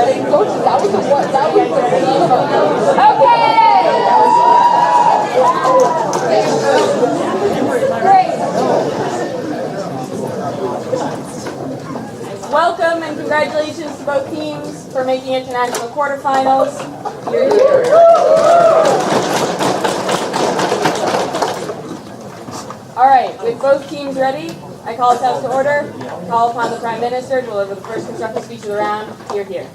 ready? That was the what? That was okay! Great! Welcome and congratulations to both teams for making it to national quarterfinals. You're here. All right, with both teams ready, I call us out to order. Call upon the Prime Minister to deliver the first constructive speech of the round. Hear, hear.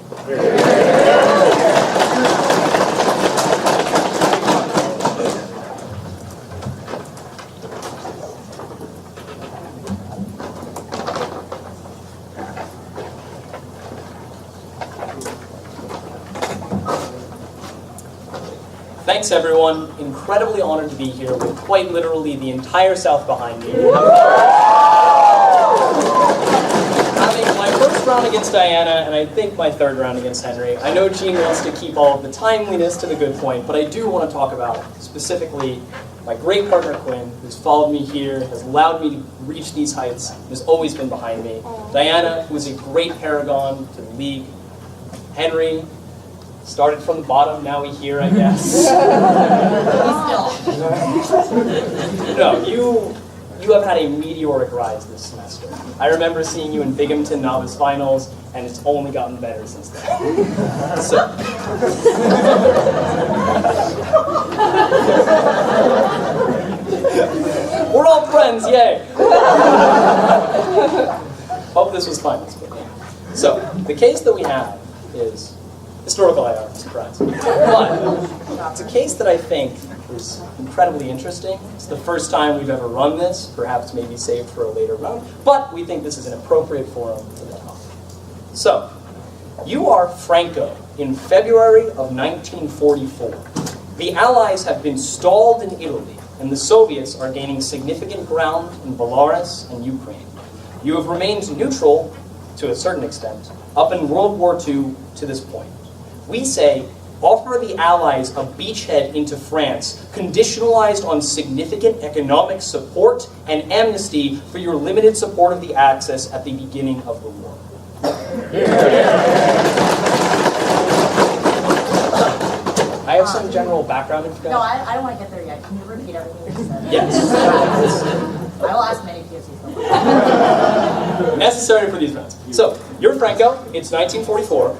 Thanks, everyone. Incredibly honored to be here with quite literally the entire South behind me. Having my first round against Diana, and I think my third round against Henry. I know Gene wants to keep all of the timeliness to the good point, but I do want to talk about specifically my great partner Quinn, who's followed me here, has allowed me to reach these heights, has always been behind me. Diana, who is a great paragon to the league. Henry, started from the bottom, now we here, I guess. No, you have had a meteoric rise this semester. I remember seeing you in Binghamton novice finals, and it's only gotten better since then. So. We're all friends, yay! Hope this was fun. So, the case that we have is historical IR, surprise. But it's a case that I think is incredibly interesting. It's the first time we've ever run this, perhaps maybe saved for a later round, but we think this is an appropriate forum for the talk. So, you are Franco in February of 1944. The Allies have been stalled in Italy, and the Soviets are gaining significant ground in Belarus and Ukraine. You have remained neutral, to a certain extent, up in World War II to this point. We say, offer the Allies a beachhead into France, conditionalized on significant economic support and amnesty for your limited support of the Axis at the beginning of the war. I have some general background information. No, I don't want to get there yet. Can you repeat everything you said? Yes. I will ask many POCs. Necessary for these rounds. So, you're Franco, it's 1944.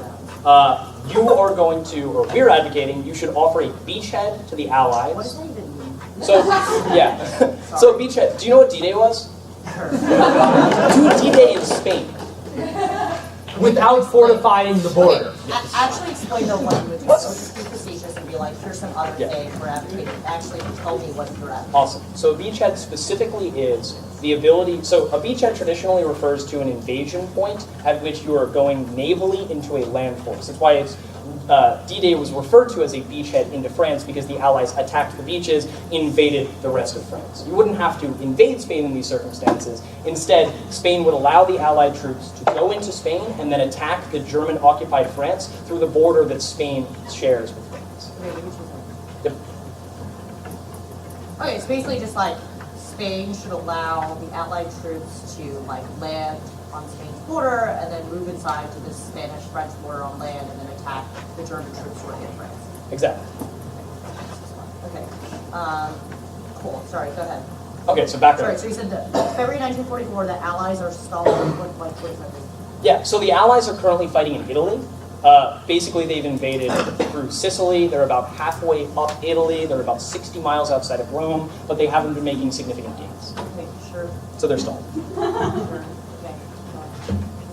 You are going to, or we're advocating, you should offer a beachhead to the Allies. What does that even mean? So, yeah. So, beachhead. Do you know what D-Day was? D-Day in Spain. Without fortifying the border. Okay. Actually explain though what you would do. So just be facetious and be like, here's some other thing we're advocating. Actually tell me what you're advocating. Awesome. So, a beachhead specifically is the ability, so a beachhead traditionally refers to an invasion point at which you are going navally into a land force. That's why it's D-Day was referred to as a beachhead into France, because the Allies attacked the beaches, invaded the rest of France. You wouldn't have to invade Spain in these circumstances. Instead, Spain would allow the Allied troops to go into Spain and then attack the German-occupied France through the border that Spain shares with France. Yep. Okay, it's basically just like Spain should allow the Allied troops to like land on Spain's border and then move inside to the Spanish-French border on land and then attack the German troops who are in France. Exactly. Okay. Cool. Sorry, go ahead. Okay, so back Sorry, so you said that February 1944, the Allies are stalling. What does that mean? Yeah, so the Allies are currently fighting in Italy. Basically, they've invaded through Sicily. They're about halfway up Italy. They're about 60 miles outside of Rome, but they haven't been making significant gains. Okay, sure. So they're stalled. Sure. Okay.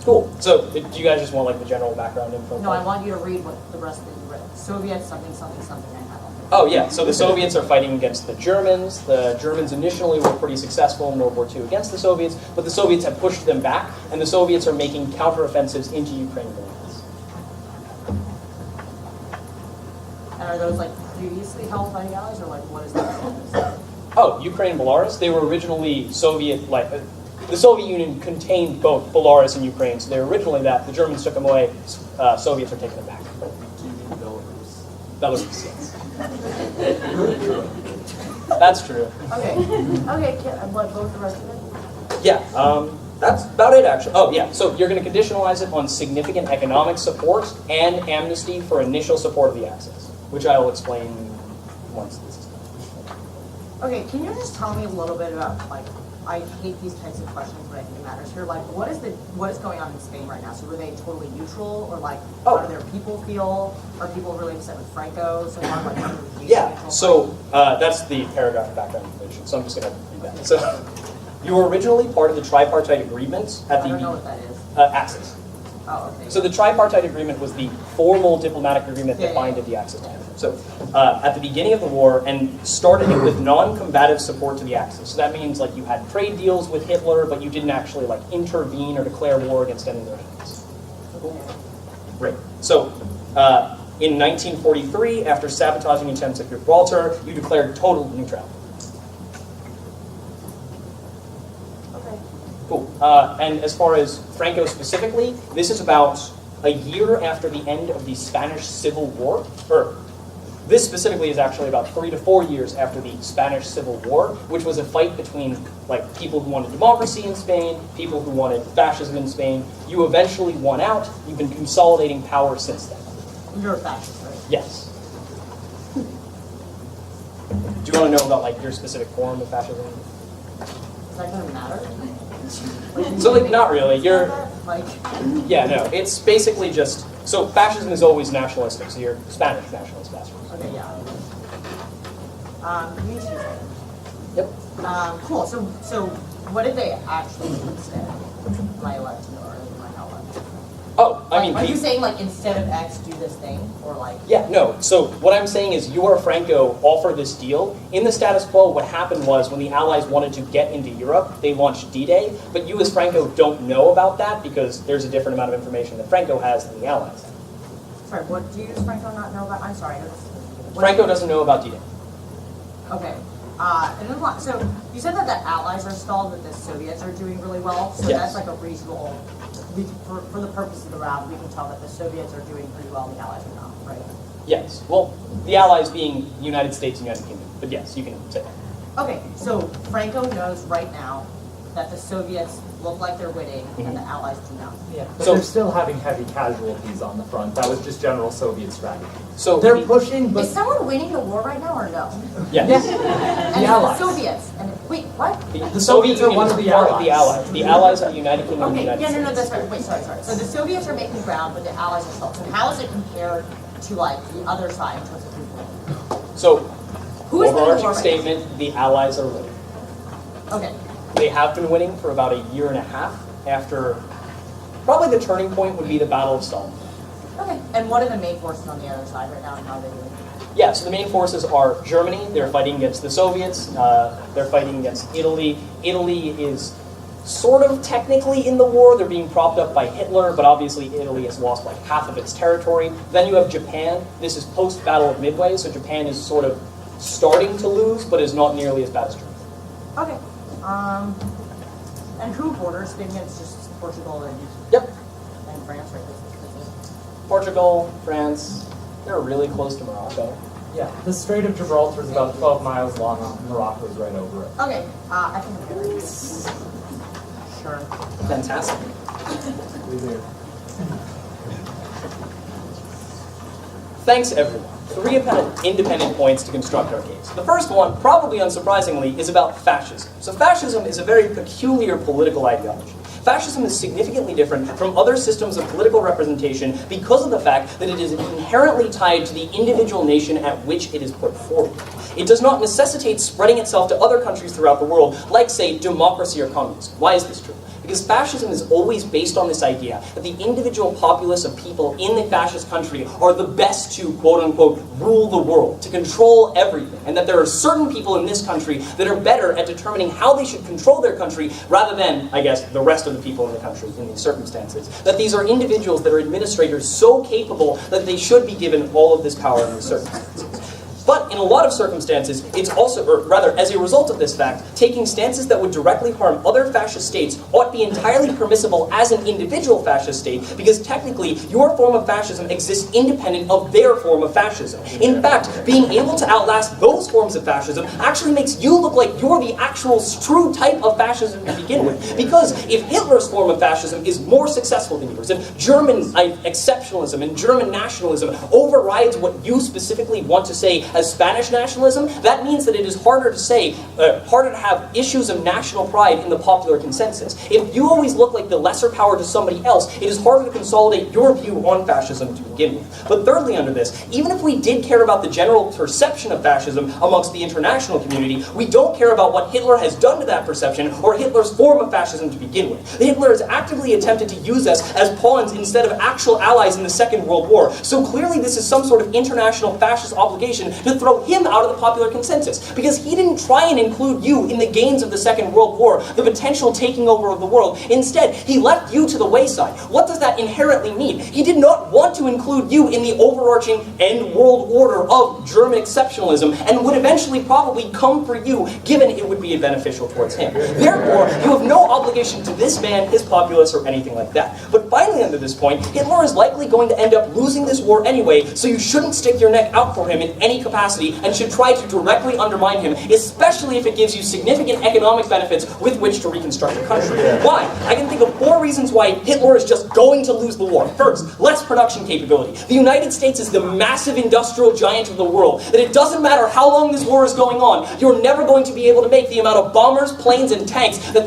Cool. So do you guys just want like the general background info? No, I want you to read what the rest of you read. Soviets, something, something, something. I have on there. Oh yeah, so the Soviets are fighting against the Germans. The Germans initially were pretty successful in World War II against the Soviets, but the Soviets have pushed them back, and the Soviets are making counteroffensives into Ukraine. And are those like previously held by the Allies, or like what is that? Oh, Ukraine and Belarus? They were originally Soviet, like, the Soviet Union contained both Belarus and Ukraine, so they were originally that. The Germans took them away, Soviets are taking them back. Belarus, yes. That's true. Okay. Okay, what, both the rest of it? Yeah, That's about it, actually. Oh, yeah. So you're going to conditionalize it on significant economic support and amnesty for initial support of the Axis, which I will explain once this is done. Okay, can you just tell me a little bit about, like, I hate these types of questions, but I think it matters here. Like, what is going on in Spain right now? So were they totally neutral, or like, how do their people feel? Are people really upset with Franco? So how, like, yeah. So that's the paragraph of background information. So I'm just going to read that. So you were originally part of the tripartite agreement at the I don't know what that is. Axis. Oh, okay. So the tripartite agreement was the formal diplomatic agreement that binded the Axis together. So at the beginning of the war, and started it with non-combative support to the Axis. So that means like you had trade deals with Hitler, but you didn't actually like intervene or declare war against any of their enemies. Right. So in 1943, after sabotaging attempts at Gibraltar, you declared total neutrality. Cool. And as far as Franco specifically, this is about a year after the end of the Spanish Civil War. Or this specifically is actually about 3 to 4 years after the Spanish Civil War, which was a fight between like people who wanted democracy in Spain, people who wanted fascism in Spain. You eventually won out. You've been consolidating power since then. You're a fascist, right? Yes. Do you want to know about like your specific form of fascism? Is that going to matter? So like not really. You're like, yeah, no. It's basically just so fascism is always nationalistic. So you're Spanish nationalist fascist. okay, yeah. You choose it. Yep. Cool. So what did they actually do instead? Am I allowed to know, or am I not allowed to? Oh, I mean, are you saying like instead of X do this thing, or like? Yeah, no. So what I'm saying is, you or Franco offer this deal. In the status quo, what happened was when the Allies wanted to get into Europe, they launched D-Day. But you as Franco don't know about that because there's a different amount of information that Franco has than the Allies have. Sorry, what do you as Franco not know about? I'm sorry. Franco doesn't know about D-Day. Okay. And then, so you said that the Allies are stalled, but the Soviets are doing really well. So Yes. that's like a reasonable. For the purpose of the round, we can tell that the Soviets are doing pretty well, the Allies are not, right? Yes. Well, the Allies being United States and United Kingdom. But yes, you can say that. Okay, so Franco knows right now that the Soviets look like they're winning and the Allies do not. Yeah, but So- they're still having heavy casualties on the front. That was just general Soviet strategy. So They're pushing, but Is someone winning the war right now or no? yes. yes, And the it's Allies. the Soviets. And wait, what? The Soviets are one of the part of the allies. Allies. The Allies are the United Kingdom and the Okay, United yeah, States. no, that's right. Wait, sorry. So the Soviets are making ground, but the Allies are stalled. So how is it compared to like the other side in terms of who's winning? So, Who is winning the overarching war right statement, the Allies are winning. now? Okay. They have been winning for about a year and a half after, probably the turning point would be the Battle of Stalingrad. Okay. And what are the main forces on the other side right now, and how are they doing? Yeah, so the main forces are Germany. They're fighting against the Soviets. They're fighting against Italy. Italy is sort of technically in the war. They're being propped up by Hitler, but obviously Italy has lost like half of its territory. Then you have Japan. This is post-Battle of Midway, so Japan is sort of starting to lose, but is not nearly as bad as Germany. Okay. And who borders Spain? It's just Portugal and Yep. France, right? This is- Portugal, France, they're really close to Morocco. yeah, the Strait of Gibraltar is about 12 miles long, and Morocco is right over it. Okay. I think I'm good. Sure. Fantastic. We do. Thanks, everyone. 3 independent points to construct our case. The first one, probably unsurprisingly, is about fascism. So fascism is a very peculiar political ideology. Fascism is significantly different from other systems of political representation because of the fact that it is inherently tied to the individual nation at which it is put forward. It does not necessitate spreading itself to other countries throughout the world, like, say, democracy or communism. Why is this true? Because fascism is always based on this idea that the individual populace of people in the fascist country are the best to, quote-unquote, rule the world, to control everything, and that there are certain people in this country that are better at determining how they should control their country rather than, I guess, the rest of the people in the country in these circumstances. That these are individuals that are administrators so capable that they should be given all of this power in these circumstances. But in a lot of circumstances, it's also, or rather, as a result of this fact, taking stances that would directly harm other fascist states ought to be entirely permissible as an individual fascist state, because technically, your form of fascism exists independent of their form of fascism. In fact, being able to outlast those forms of fascism actually makes you look like you're the actual true type of fascism to begin with. Because if Hitler's form of fascism is more successful than yours, if German exceptionalism and German nationalism overrides what you specifically want to say as Spanish nationalism, that means that it is harder to say, harder to have issues of national pride in the popular consensus. If you always look like the lesser power to somebody else, it is harder to consolidate your view on fascism to begin with. But thirdly, under this, even if we did care about the general perception of fascism amongst the international community, we don't care about what Hitler has done to that perception or Hitler's form of fascism to begin with. Hitler has actively attempted to use us as pawns instead of actual allies in the Second World War. So clearly this is some sort of international fascist obligation to throw him out of the popular consensus, because he didn't try and include you in the gains of the Second World War, the potential taking over of the world. Instead, he left you to the wayside. What does that inherently mean? He did not want to include you in the overarching end world order of German exceptionalism, and would eventually probably come for you, given it would be beneficial towards him. Therefore, you have no obligation to this man, his populace, or anything like that. But finally, under this point, Hitler is likely going to end up losing this war anyway, so you shouldn't stick your neck out for him in any capacity, and should try to directly undermine him, especially if it gives you significant economic benefits with which to reconstruct the country. Why? I can think of 4 reasons why Hitler is just going to lose the war. First, less production capability. The United States is the massive industrial giant of the world, that it doesn't matter how long this war is going on, you're never going to be able to make the amount of bombers, planes, and tanks that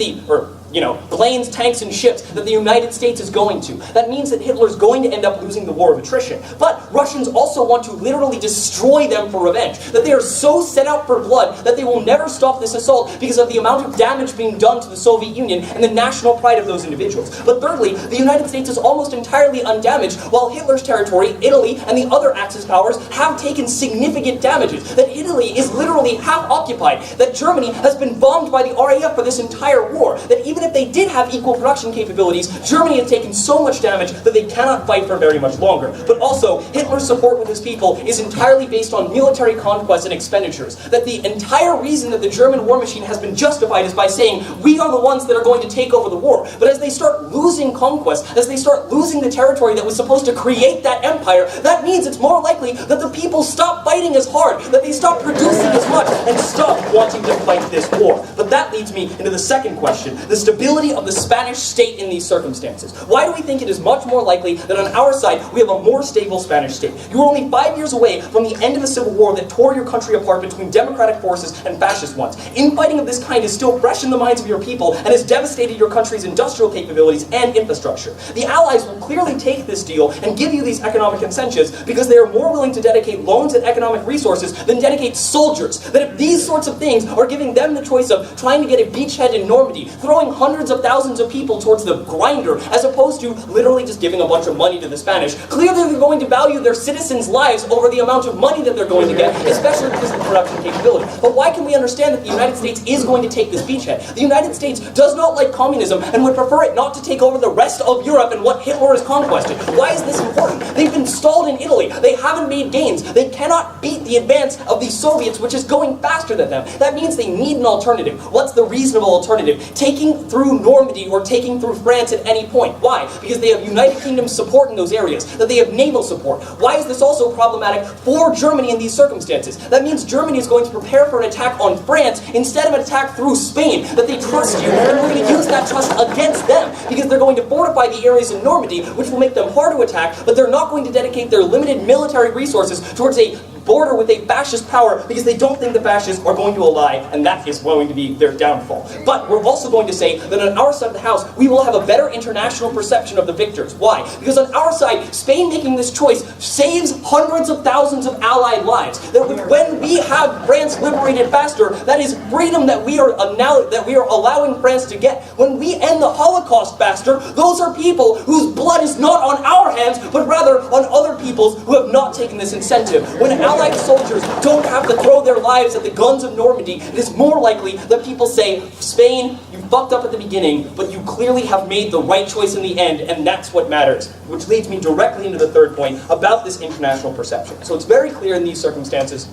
planes, tanks, and ships that the United States is going to. That means that Hitler's going to end up losing the war of attrition. But Russians also want to literally destroy them for revenge. That they are so set out for blood that they will never stop this assault because of the amount of damage being done to the Soviet Union and the national pride of those individuals. But thirdly, the United States is almost entirely undamaged, while Hitler's territory, Italy, and the other Axis powers have taken significant damages. That Italy is literally half occupied. That Germany has been bombed by the RAF for this entire war. That even if they did have equal production capabilities, Germany has taken so much damage that they cannot fight for very much longer. But also, Hitler's support with his people is entirely based on military conquests and expenditures. That the entire reason that the German war machine has been justified is by saying, we are the ones that are going to take over the war. But as they start losing conquest, as they start losing the territory that was supposed to create that empire, that means it's more likely that the people stop fighting as hard, that they stop producing as much, and stop wanting to fight this war. But that leads me into the second question, the stability of the Spanish state in these circumstances. Why do we think it is much more likely that on our side we have a more stable Spanish state? You are only 5 years away from the end of a civil war that tore your country apart between democratic forces and fascist ones. Infighting of this kind is still fresh in the minds of your people and has devastated your country's industrial capabilities and infrastructure. The Allies will clearly take this deal and give you these economic incentives because they are more willing to dedicate loans and economic resources than dedicate soldiers. That if these sorts of things are giving them the choice of trying to get a beachhead in Normandy, throwing hundreds of thousands of people towards the grinder, as opposed to literally just giving a bunch of money to the Spanish, clearly they're going to value their citizens' lives over the amount of money that they're going to get, especially because of the production capability. But why can we understand that the United States is going to take this beachhead? The United States does not like communism and would prefer it not to take over the rest of Europe and what Hitler has conquested. Why is this important? They've been stalled in Italy. They haven't made gains. They cannot beat the advance of the Soviets, which is going faster than them. That means they need an alternative. What's the reasonable alternative? Taking through Normandy or taking through France at any point. Why? Because they have United Kingdom support in those areas, that they have naval support. Why is this also problematic for Germany in these circumstances? That means Germany is going to prepare for an attack on France instead of an attack through Spain, that they trust you, and we're going to use that trust against them, because they're going to fortify the areas in Normandy, which will make them hard to attack, but they're not going to dedicate their limited military resources towards a border with a fascist power because they don't think the fascists are going to ally, and that is going to be their downfall. But we're also going to say that on our side of the house, we will have a better international perception of the victors. Why? Because on our side, Spain making this choice saves hundreds of thousands of allied lives. That when we have France liberated faster, that is freedom that we are allowing France to get. When we end the Holocaust faster, those are people whose blood is not on our hands, but rather on other people's who have not taken this incentive. When Allied soldiers don't have to throw their lives at the guns of Normandy, it is more likely that people say, Spain, you fucked up at the beginning, but you clearly have made the right choice in the end, and that's what matters. Which leads me directly into the third point about this international perception. So it's very clear in these circumstances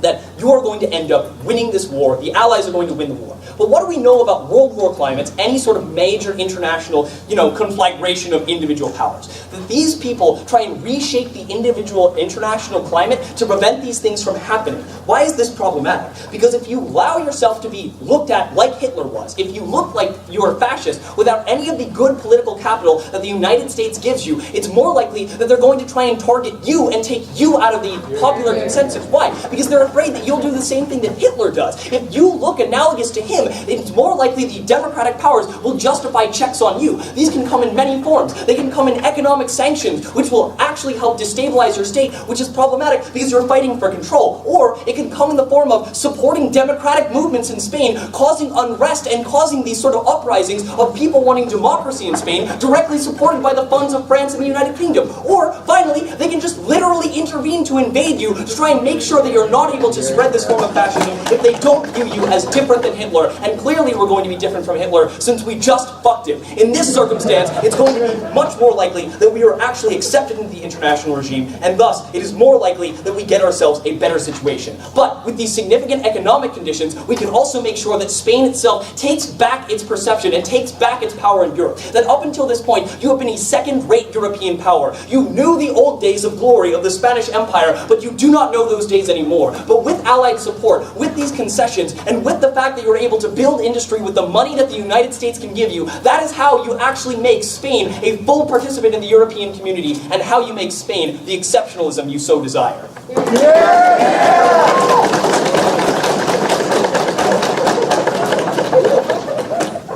that you are going to end up winning this war, the Allies are going to win the war. But what do we know about World War climates, any sort of major international, conflagration of individual powers? That these people try and reshape the individual international climate to prevent these things from happening. Why is this problematic? Because if you allow yourself to be looked at like Hitler was, if you look like you're a fascist without any of the good political capital that the United States gives you, it's more likely that they're going to try and target you and take you out of the popular consensus. Why? Because they're afraid that you'll do the same thing that Hitler does. If you look analogous to him, it's more likely the democratic powers will justify checks on you. These can come in many forms. They can come in economic sanctions, which will actually help destabilize your state, which is problematic because you're fighting for control. Or it can come in the form of supporting democratic movements in Spain, causing unrest and causing these sort of uprisings of people wanting democracy in Spain, directly supported by the funds of France and the United Kingdom. Or, finally, they can just literally intervene to invade you to try and make sure that you're not able to spread this form of fascism if they don't view you as different than Hitler. And clearly we're going to be different from Hitler since we just fucked him. In this circumstance, it's going to be much more likely that we are actually accepted into the international regime, and thus it is more likely that we get ourselves a better situation. But with these significant economic conditions, we can also make sure that Spain itself takes back its perception and takes back its power in Europe. That up until this point, you have been a second-rate European power. You knew the old days of glory of the Spanish Empire, but you do not know those days anymore. But with Allied support, with these concessions, and with the fact that you're able to build industry with the money that the United States can give you, that is how you actually make Spain a full participant in the European community, and how you make Spain the exceptionalism you so desire.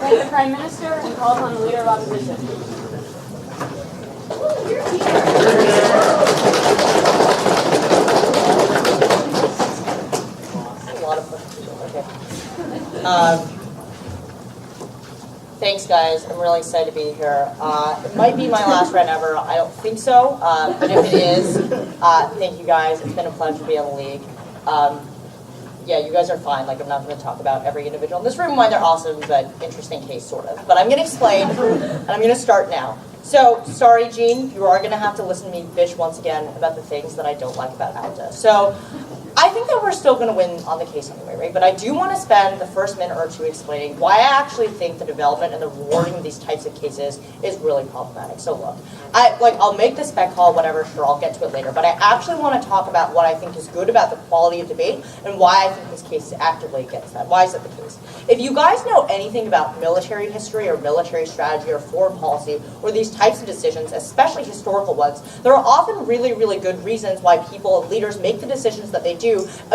Thank the Prime Minister and call upon the Leader of Opposition. A lot of questions. Okay. Thanks, guys. I'm really excited to be here. It might be my last rant ever. I don't think so, but if it is, thank you guys. It's been a pleasure to be on the league. Yeah, you guys are fine. Like, I'm not going to talk about every individual in this room, why they're awesome, but interesting case, sort of. But I'm going to explain, and I'm going to start now. So, sorry, Gene, you are going to have to listen to me bitch once again about the things that I don't like about ALTA. So, I think that we're still going to win on the case anyway, right? But I do want to spend the first minute or two explaining why I actually think the development and the rewarding of these types of cases is really problematic. So look, I'll make the spec call, whatever, sure, I'll get to it later. But I actually want to talk about what I think is good about the quality of debate and why I think this case actively gets that. Why is that the case? If you guys know anything about military history or military strategy or foreign policy or these types of decisions, especially historical ones, there are often really, really good reasons why people and leaders make the decisions that they do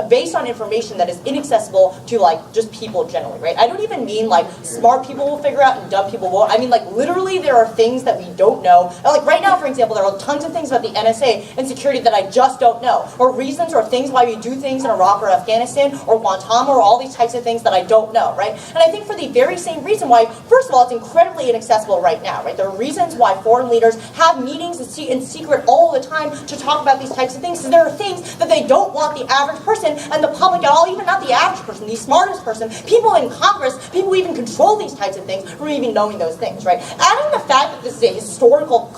based on information that is inaccessible to just people generally, right? I don't even mean smart people will figure out and dumb people won't. I mean literally there are things that we don't know. And right now, for example, there are tons of things about the NSA and security that I just don't know, or reasons or things why we do things in Iraq or Afghanistan or Guantanamo or all these types of things that I don't know, right? And I think for the very same reason why, first of all, it's incredibly inaccessible right now, right? There are reasons why foreign leaders have meetings in secret all the time to talk about these types of things, because there are things that they don't want the average person and the public at all, even not the average person, the smartest person, people in Congress, people who even control these types of things, from even knowing those things, right? Adding the fact that this is a historical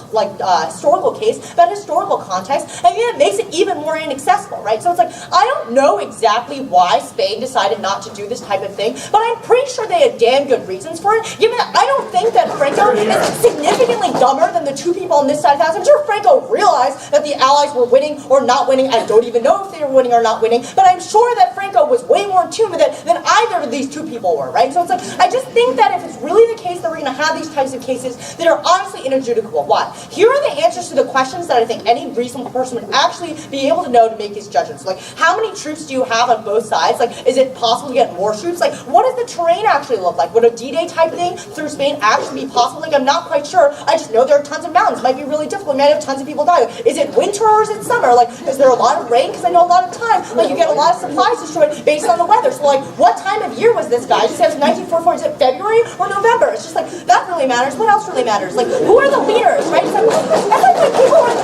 case, about historical context, I think that makes it even more inaccessible, right? So it's I don't know exactly why Spain decided not to do this type of thing, but I'm pretty sure they had damn good reasons for it, given that I don't think that Franco is significantly dumber than the two people on this side of the house. I'm sure Franco realized that the Allies were winning or not winning. I don't even know if they were winning or not winning, but I'm sure that Franco was way more in tune with it than either of these two people were, right? So it's I just think that if it's really the case that we're going to have these types of cases that are honestly inadjudicable. Why? Here are the answers to the questions that I think any reasonable person would actually be able to know to make these judgments. How many troops do you have on both sides? Is it possible to get more troops? What does the terrain actually look like? Would a D-Day type thing through Spain actually be possible? I'm not quite sure. I just know there are tons of mountains. It might be really difficult. You might have tons of people die. Is it winter or is it summer? Is there a lot of rain? Because I know a lot of time, you get a lot of supplies destroyed based on the weather. So what time of year was this, guys? It says 1944. Is it February or November? It's just that really matters. What else really matters? Who are the leaders, right? It's people are,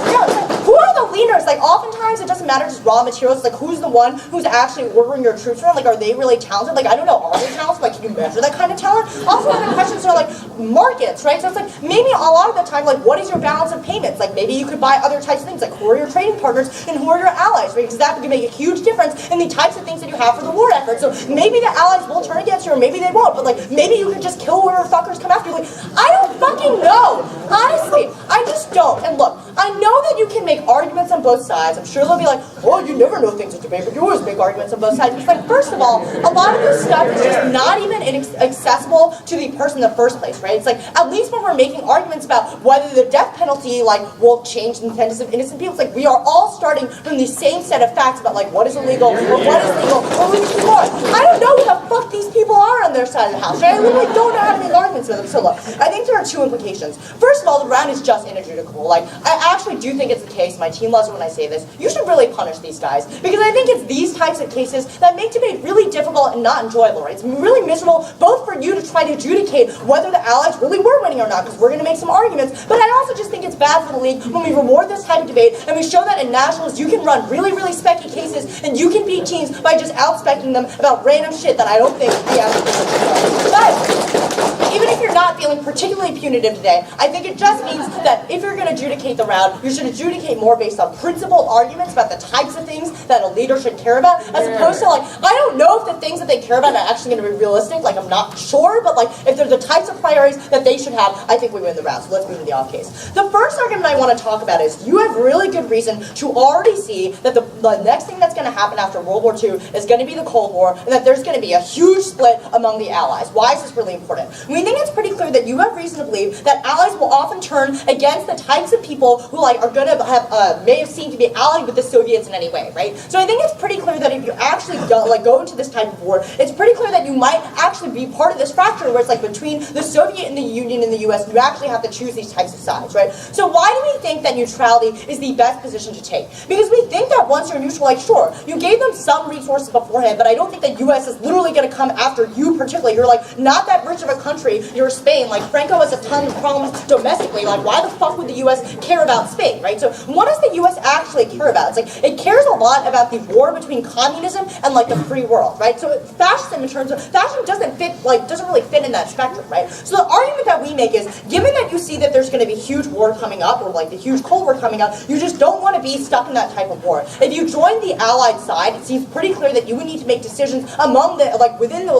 who are the leaders? Oftentimes it doesn't matter matter just raw materials. Like, who's the one who's actually ordering your troops around? Like, are they really talented? Like, I don't know, are they talented? Like, can you measure that kind of talent? Also, other questions are like markets, right? So it's like maybe a lot of the time, like, what is your balance of payments? Like, maybe you could buy other types of things, like who are your trading partners and who are your allies, right? Because that can make a huge difference in the types of things that you have for the war effort. So maybe the allies will turn against you, or maybe they won't. But like, maybe you could just kill whatever fuckers come after you. Like, I don't fucking know. Honestly, I just don't. And look, I know that you can make arguments on both sides. I'm sure they'll be like, oh, you never know things at debate, but you always make arguments on both sides. It's like, first of all, a lot of this stuff is just not even accessible to the person in the first place, right? It's like, at least when we're making arguments about whether the death penalty, like, will change the intents of innocent people, it's like, we are all starting from the same set of facts about, like, what is illegal, or what is legal, or we can more. I don't know who the fuck these people are on their side of the house, right? I literally don't know how to make arguments with them. So look, I think there are two implications. First of all, the round is just inadjudicable. Like, I actually do think it's the case, my team loves it when I say this, you should really punish these guys, because I think it's these types of cases that make debate really difficult and not enjoyable, right? It's really miserable both for you to try to adjudicate whether the allies really were winning or not, because we're going to make some arguments, but I also just think it's bad for the league when we reward this type of debate and we show that in nationals you can run really, really specky cases and you can beat teams by just out-specking them about random shit that I don't think the average person should know. But even if you're not feeling particularly punitive today, I think it just means that if you're going to adjudicate the round, you should adjudicate more based on principled arguments about the types of things that a leader should care about, as opposed to, like, I don't know if the things that they care about are actually going to be realistic, like, I'm not sure, but, like, if they're the types of priorities that they should have, I think we win the round. So let's move to the off case. The first argument I want to talk about is you have really good reason to already see that the next thing that's going to happen after World War II is going to be the Cold War, and that there's going to be a huge split among the allies. Why is this really important? We think it's pretty clear that you have reason to believe that allies will often turn against the types of people who, like, are going to have may have seemed to be allied with the Soviets in any way, right? So I think it's pretty clear that if you actually go into this type of war, it's pretty clear that you might actually be part of this fracture where it's like between the Soviet and the Union and the US, you actually have to choose these types of sides, right? So why do we think that neutrality is the best position to take? Because we think that once you're neutral, like, sure, you gave them some resources beforehand, but I don't think the US is literally going to come after you particularly. You're, like, not that rich of a country. You're Spain. Like, Franco has a ton of problems domestically. Like, why the fuck would the US care about Spain, right? So what does the US actually care about? It's like, it cares a lot about the war between communism and, like, the free world, right? So fascism, in terms of, fascism doesn't really fit in that spectrum, right? So the argument that we make is, given that you see that there's going to be huge war coming up, or like the huge Cold War coming up, you just don't want to be stuck in that type of war. If you join the Allied side, it seems pretty clear that you would need to make decisions among the, like, within the,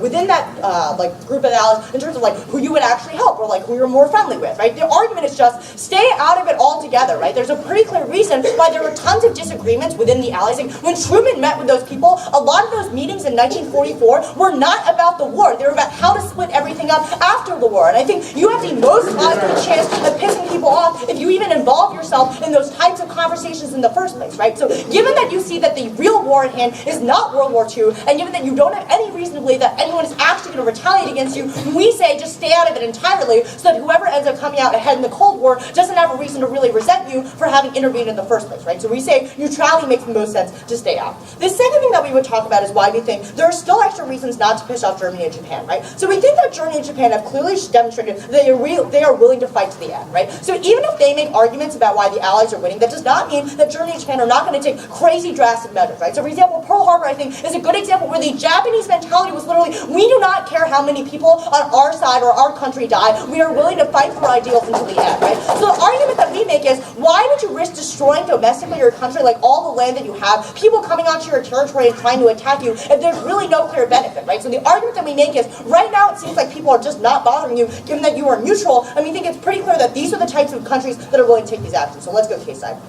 within that, like, group of allies, in terms of, like, who you would actually help, or, like, who you're more friendly with, right? The argument is just, stay out of it altogether, right? There's a pretty clear reason why there were tons of disagreements within the Allies. Like, when Truman met with those people, a lot of those meetings in 1944 were not about the war. They were about how to split everything up after the war. And I think you have the most likely chance of pissing people off if you even involve yourself in those types of conversations in the first place, right? So given that you see that the real war at hand is not World War II, and given that you don't have any reason to believe that anyone is actually going to retaliate against you, we say just stay out of it entirely, so that whoever ends up coming out ahead in the Cold War doesn't have a reason to really resent you for having intervened in the first place, right? So we say neutrality makes the most sense to stay out. The second thing that we would talk about is why we think there are still extra reasons not to piss off Germany and Japan, right? So we think that Germany and Japan have clearly demonstrated that they are willing to fight to the end, right? So even if they make arguments about why the Allies are winning, that does not mean that Germany and Japan are not going to take crazy drastic measures, right? So for example, Pearl Harbor, I think, is a good example where the Japanese mentality was literally, we do not care how many people on our side or our country die, we are willing to fight for ideals until the end, right? So the argument that we make is, why would you risk destroying domestically your country, like all the land that you have, people coming onto your territory and trying to attack you, if there's really no clear benefit, right? So the argument that we make is, right now it seems like people are just not bothering you, given that you are neutral, and we think it's pretty clear that these are the types of countries that are willing to take these actions. So let's go case side.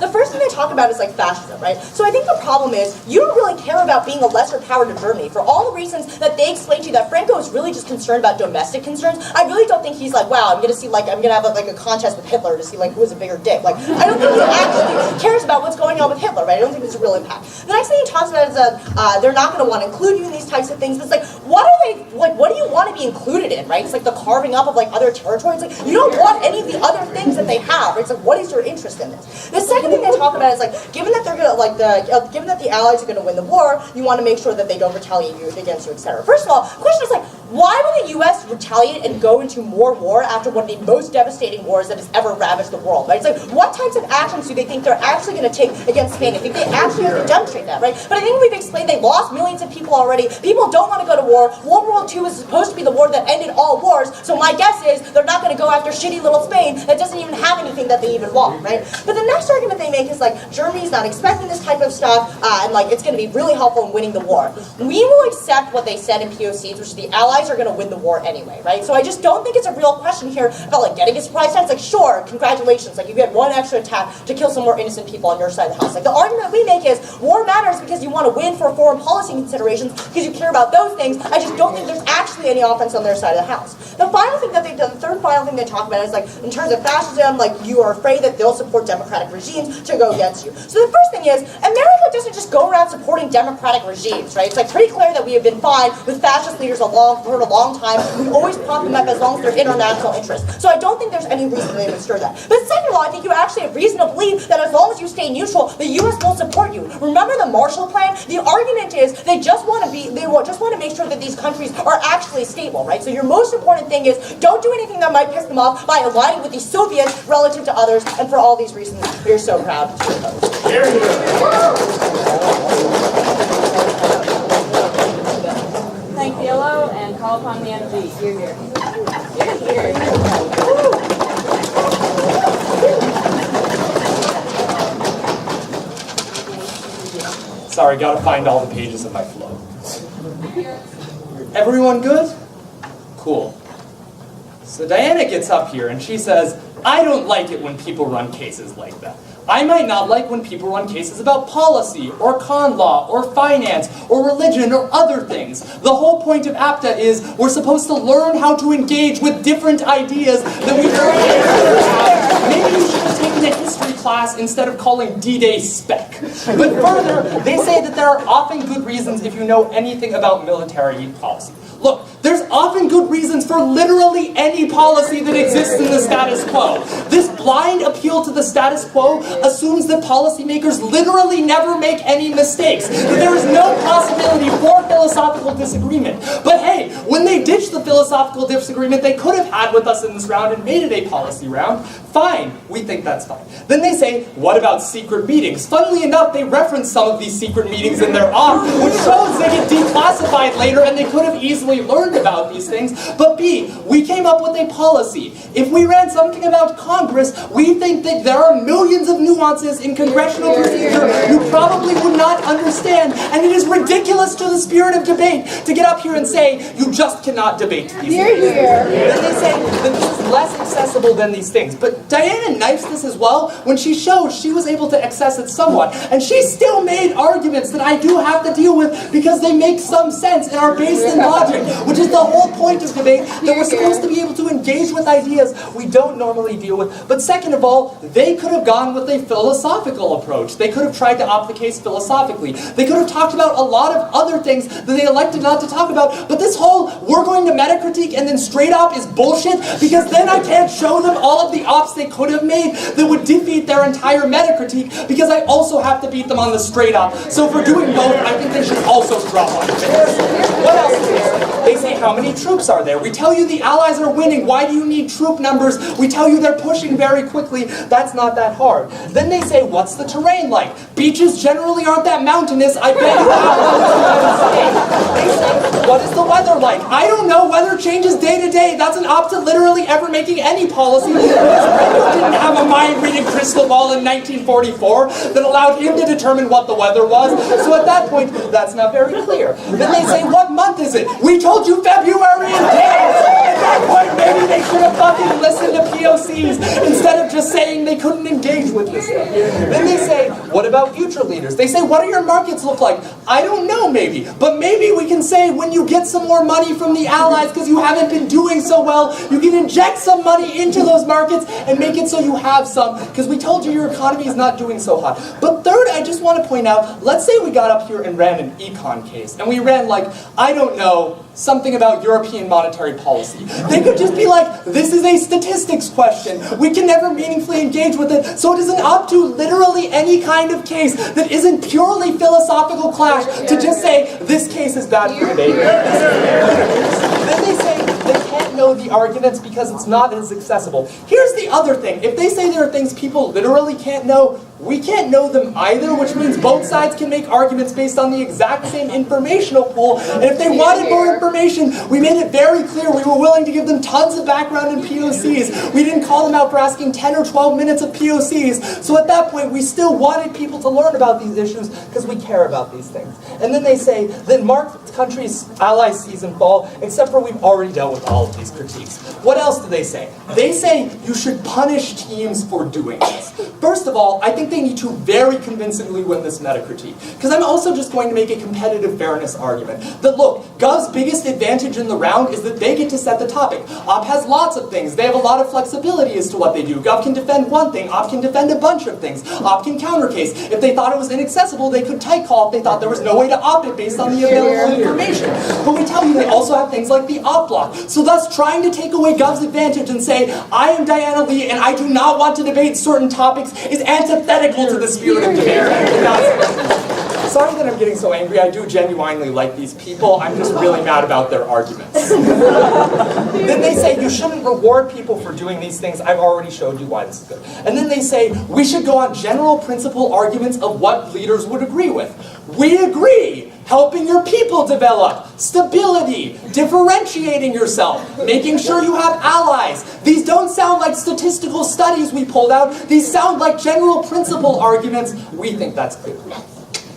The first thing they talk about is, like, fascism, right? So I think the problem is, you don't really care about being a lesser power to Germany for all the reasons that they explained to you, that Franco is really just concerned about domestic concerns. I really don't think he's like, wow, I'm gonna have a contest with Hitler to see, like, who has a bigger dick. Like, I don't think he actually cares about what's going on with Hitler, right? I don't think there's a real impact. The next thing he talks about is that they're not gonna want to include you in these types of things. But it's like, what do you want to be included in, right? It's like the carving up of, like, other territories. Like, you don't want any of the other things that they have, right? It's like, what is your interest in this? The second thing they talk about is, like, given that they're gonna, given that the Allies are gonna win the war, you want to make sure that they don't retaliate against you, etc. First of all, the question is, like, Why would the US retaliate and go into more war after one of the most devastating wars that has ever ravaged the world, right? It's like, what types of actions do they think they're actually going to take against Spain? I think they actually have to demonstrate that, right? But I think we've explained they lost millions of people already. People don't want to go to war. World War II is supposed to be the war that ended all wars, so my guess is they're not going to go after shitty little Spain that doesn't even have anything that they even want, right? But the next argument they make is like, Germany's not expecting this type of stuff, and like, it's going to be really helpful in winning the war. We will accept what they said in POCs, which is the Allies are going to win the war anyway, right? So I just don't think it's a real question here about like getting a surprise attack. It's like, sure, congratulations, like you get one extra attack to kill some more innocent people on your side of the house. Like the argument we make is war matters because you want to win for foreign policy considerations because you care about those things. I just don't think there's actually any offense on their side of the house. The final thing that they've done, the third final thing they talk about is like in terms of fascism, like you are afraid that they'll support democratic regimes to go against you. So the first thing is, America doesn't just go around supporting democratic regimes, right? It's like pretty clear that we have been fine with fascist leaders for a long time. We always prop them up as long as they're international interests. So I don't think there's any reason they would stir that. But second of all, I think you actually have reason to believe that as long as you stay neutral, the U.S. will support you. Remember the Marshall Plan? The argument is they just want to make sure that these countries are actually stable, right? So your most important thing is don't do anything that might piss them off by aligning with the Soviets relative to others, and for all these reasons, we are so proud to oppose. Thank the yellow and call upon the MG. Here, here. Here, here. Sorry, gotta find all the pages of my flow. Everyone good? Cool. So Diana gets up here and she says, I don't like it when people run cases like that. I might not like when people run cases about policy, or con law, or finance, or religion, or other things. The whole point of APTA is we're supposed to learn how to engage with different ideas that we have. Maybe you should have taken a history class instead of calling D-Day spec. But further, they say that there are often good reasons if you know anything about military policy. Look, there's often good reasons for literally any policy that exists in the status quo. This blind appeal to the status quo assumes that policymakers literally never make any mistakes, that there is no possibility for philosophical disagreement. But hey, when they ditched the philosophical disagreement they could have had with us in this round and made it a policy round, fine, we think that's fine. Then they say, what about secret meetings? Funnily enough, they reference some of these secret meetings in their op, which shows they get declassified later and they could have easily learned about these things. But B, we came up with a policy. If we ran something about Congress, we think that there are millions of nuances in congressional procedure you probably would not understand, and it is ridiculous to the spirit of debate to get up here and say, you just cannot debate these things. Then they say that this is less accessible than these things. But Diana knifes this as well when she shows she was able to access it somewhat, and she still made arguments that I do have to deal with because they make some sense and are based in logic, which is the whole point of debate, that we're supposed to be able to engage with ideas we don't normally deal with. But second of all, they could have gone with a philosophical approach. They could have tried to opt the case philosophically. They could have talked about a lot of other things that they elected not to talk about. But this whole, we're going to metacritique and then straight op is bullshit, because then I can't show them all of the ops they could have made that would defeat their entire metacritique, because I also have to beat them on the straight op. So for doing both, I think they should also drop on it. What else do they say? They say, how many troops are there? We tell you the Allies are winning. Why do you need troop numbers? We tell you they're pushing very quickly. That's not that hard. Then they say, what's the terrain like? Beaches generally aren't that mountainous. I bet you have. They say, what is the weather like? I don't know. Weather changes day to day. That's an op to literally ever making any policy. Because didn't have a mind-reading crystal ball in 1944 that allowed him to determine what the weather was. So at that point, that's not very clear. Then they say, what month is it? We told you February and At that point, maybe they should have fucking listened to POCs instead of just saying they couldn't engage with this stuff. Then they say, what about future leaders? They say, what do your markets look like? I don't know, maybe. But maybe we can say when you get some more money from the Allies because you haven't been doing so well, you can inject some money into those markets and make it so you have some, because we told you your economy is not doing so hot. But third, I just want to point out, let's say we got up here and ran an econ case, and we ran like, I don't know, something about European monetary policy. They could just be like, this is a statistics question. We can never meaningfully engage with it, so it is an up to literally any kind of case that isn't purely philosophical clash to just say, this case is bad for debate. Then they can't know the arguments because it's not as accessible. Here's the other thing. If they say there are things people literally can't know, we can't know them either, which means both sides can make arguments based on the exact same informational pool. And if they wanted more information, we made it very clear we were willing to give them tons of background and POCs. We didn't call them out for asking 10 or 12 minutes of POCs. So at that point, we still wanted people to learn about these issues because we care about these things. And then they say that mark countries' ally season fall, except for we've already dealt with all of these critiques. What else do they say? They say you should punish teams for doing this. First of all, I think they need to very convincingly win this meta critique. Because I'm also just going to make a competitive fairness argument. That look, Gov's biggest advantage in the round is that they get to set the topic. Op has lots of things. They have a lot of flexibility as to what they do. Gov can defend one thing. Op can defend a bunch of things. Op can countercase. If they thought it was inaccessible, they could tight call if they thought there was no way to opt it based on the available information. But we tell you they also have things like the op block. So thus trying to take away Gov's advantage and say, I am Diana Lee and I do not want to debate certain topics is antithetical to the spirit of debate. Sorry that I'm getting so angry. I do genuinely like these people. I'm just really mad about their arguments. Then they say you shouldn't reward people for doing these things. I've already showed you why this is good. And then they say we should go on general principle arguments of what leaders would agree with. We agree. Helping your people develop, stability, differentiating yourself, making sure you have allies. These don't sound like statistical studies we pulled out. These sound like general principle arguments. We think that's clear.